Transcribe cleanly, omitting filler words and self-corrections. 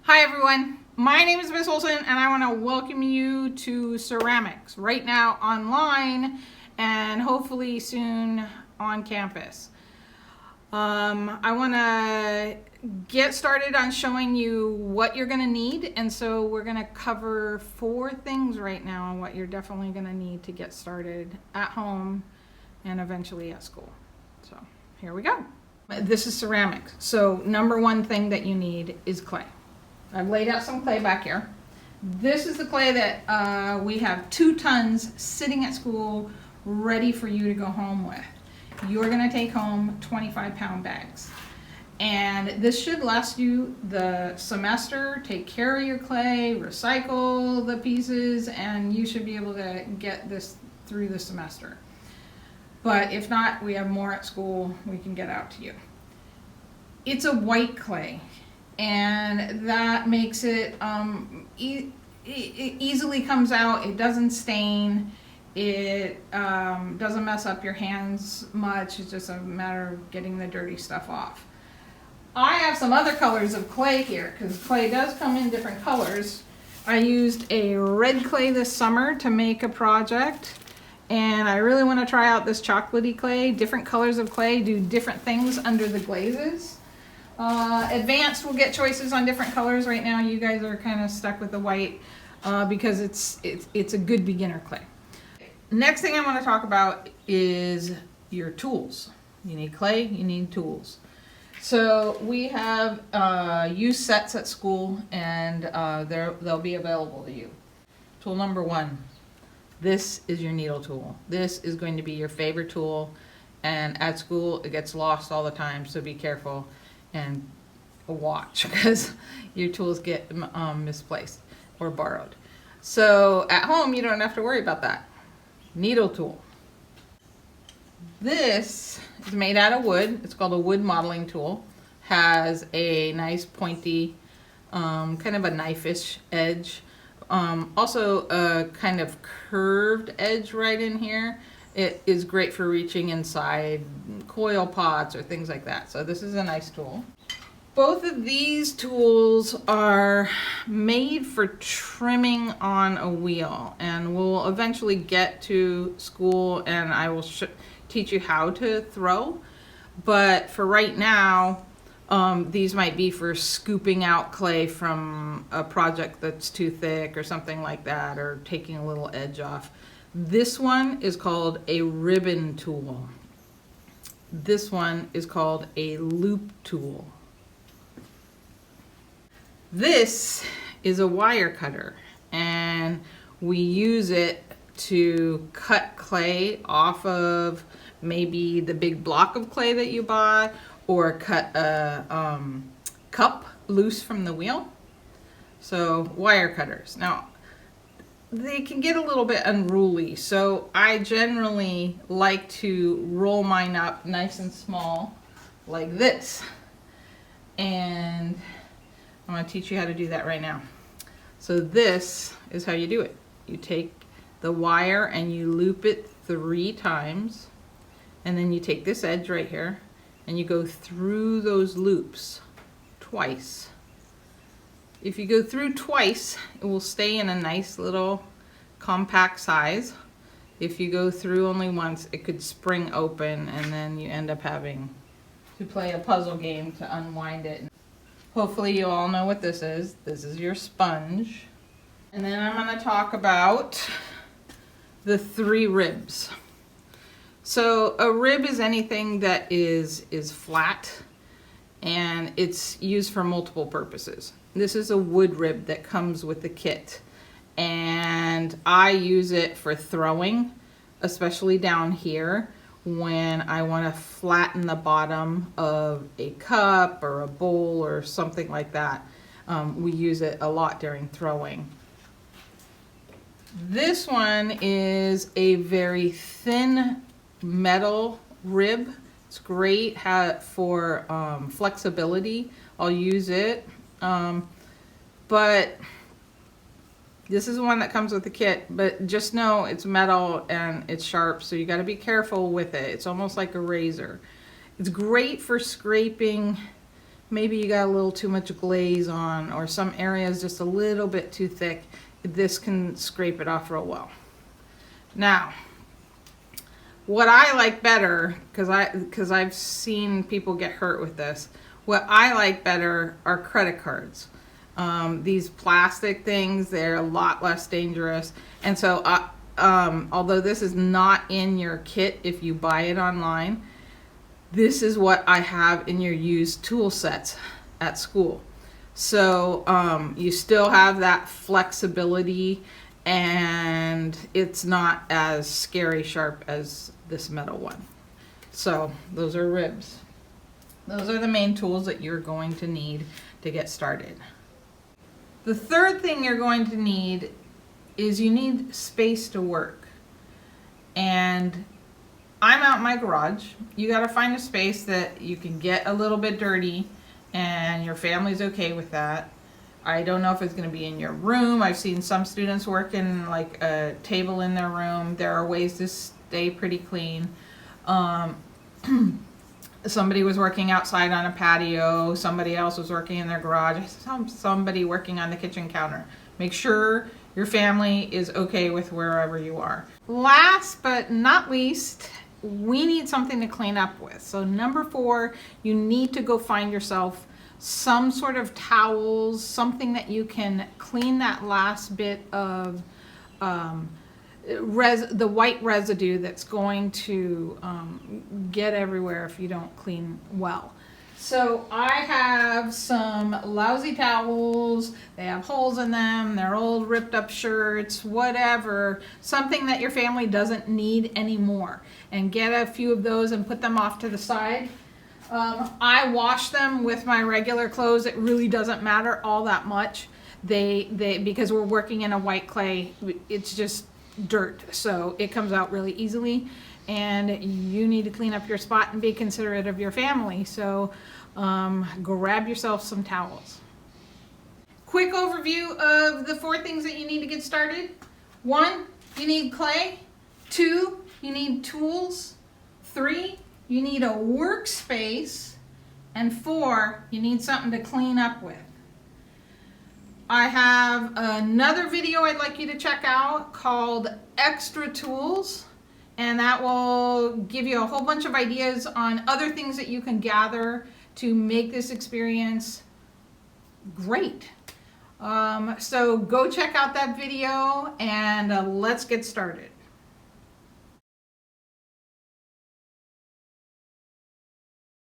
Hi everyone, my name is Miss Olson and I want to welcome you to ceramics right now online and hopefully soon on campus. I want to get started on showing you what you're going to need, and so we're going to cover 4 things right now on what you're definitely going to need to get started at home and eventually at school. So here we go. This is ceramics. So number 1 thing that you need is clay. I've laid out some clay back here. This is the clay that we have 2 tons sitting at school ready for you to go home with. You're going to take home 25-pound bags. And this should last you the semester. Take care of your clay, recycle the pieces, and you should be able to get this through the semester. But if not, we have more at school we can get out to you. It's a white clay, and that makes it it easily comes out. It doesn't stain. It doesn't mess up your hands much. It's just a matter of getting the dirty stuff off. I have some other colors of clay here because clay does come in different colors. I used a red clay this summer to make a project, and I really want to try out this chocolatey clay. Different colors of clay do different things under the glazes. Advanced will get choices on different colors. Right now you guys are kind of stuck with the white because it's a good beginner clay. Next thing I want to talk about is your tools. You need clay, you need tools. So we have used sets at school, and they'll be available to you. Tool number 1. This is your needle tool. This is going to be your favorite tool, and at school it gets lost all the time, so be careful and watch because your tools get misplaced or borrowed. So at home you don't have to worry about that. Needle tool. This is made out of wood. It's called a wood modeling tool. Has a nice pointy, kind of a knife-ish edge. Also a kind of curved edge right in here. It is great for reaching inside coil pots or things like that. So this is a nice tool. Both of these tools are made for trimming on a wheel, and we'll eventually get to school and I will teach you how to throw. But for right now, these might be for scooping out clay from a project that's too thick or something like that, or taking a little edge off. This one is called a ribbon tool. This one is called a loop tool. This is a wire cutter, and we use it to cut clay off of maybe the big block of clay that you bought, or cut a cup loose from the wheel. So wire cutters. Now, they can get a little bit unruly, so I generally like to roll mine up nice and small like this. And I'm going to teach you how to do that right now. So this is how you do it. You take the wire and you loop it 3 times, and then you take this edge right here and you go through those loops twice. If you go through twice, it will stay in a nice little compact size. If you go through only once, it could spring open, and then you end up having to play a puzzle game to unwind it. Hopefully you all know what this is. This is your sponge. And then I'm going to talk about the 3 ribs. So a rib is anything that is flat, and it's used for multiple purposes. This is a wood rib that comes with the kit, and I use it for throwing, especially down here when I want to flatten the bottom of a cup or a bowl or something like that. We use it a lot during throwing. This one is a very thin metal rib. It's great for flexibility. I'll use it. But this is one that comes with the kit, but just know it's metal and it's sharp, so you got to be careful with it. It's almost like a razor. It's great for scraping maybe you got a little too much glaze on, or some areas just a little bit too thick, this can scrape it off real well. Now, what I like better, because I've seen people get hurt with this, what I like better are credit cards. These plastic things, they're a lot less dangerous. And so, although this is not in your kit if you buy it online, this is what I have in your used tool sets at school. So you still have that flexibility, and it's not as scary sharp as this metal one. So those are ribs. Those are the main tools that you're going to need to get started. The third thing you're going to need is you need space to work. And I'm out in my garage. You got to find a space that you can get a little bit dirty and your family's okay with that. I don't know if it's going to be in your room. I've seen some students working like a table in their room. There are ways to stay pretty clean. Somebody was working outside on a patio. Somebody else was working in their garage. Somebody working on the kitchen counter. Make sure your family is okay with wherever you are. Last but not least, we need something to clean up with. So number 4, you need to go find yourself some sort of towels, something that you can clean that last bit of the white residue that's going to get everywhere if you don't clean well. So I have some lousy towels. They have holes in them. They're old ripped up shirts, whatever, something that your family doesn't need anymore. And get a few of those and put them off to the side. I wash them with my regular clothes. It really doesn't matter all that much. Because we're working in a white clay, it's just dirt, so it comes out really easily. And you need to clean up your spot and be considerate of your family. So grab yourself some towels. Quick overview of the 4 things that you need to get started. 1, you need clay. 2, you need tools. 3, you need a workspace. And 4, you need something to clean up with. I have another video I'd like you to check out called Extra Tools. And that will give you a whole bunch of ideas on other things that you can gather to make this experience great. So go check out that video and let's get started.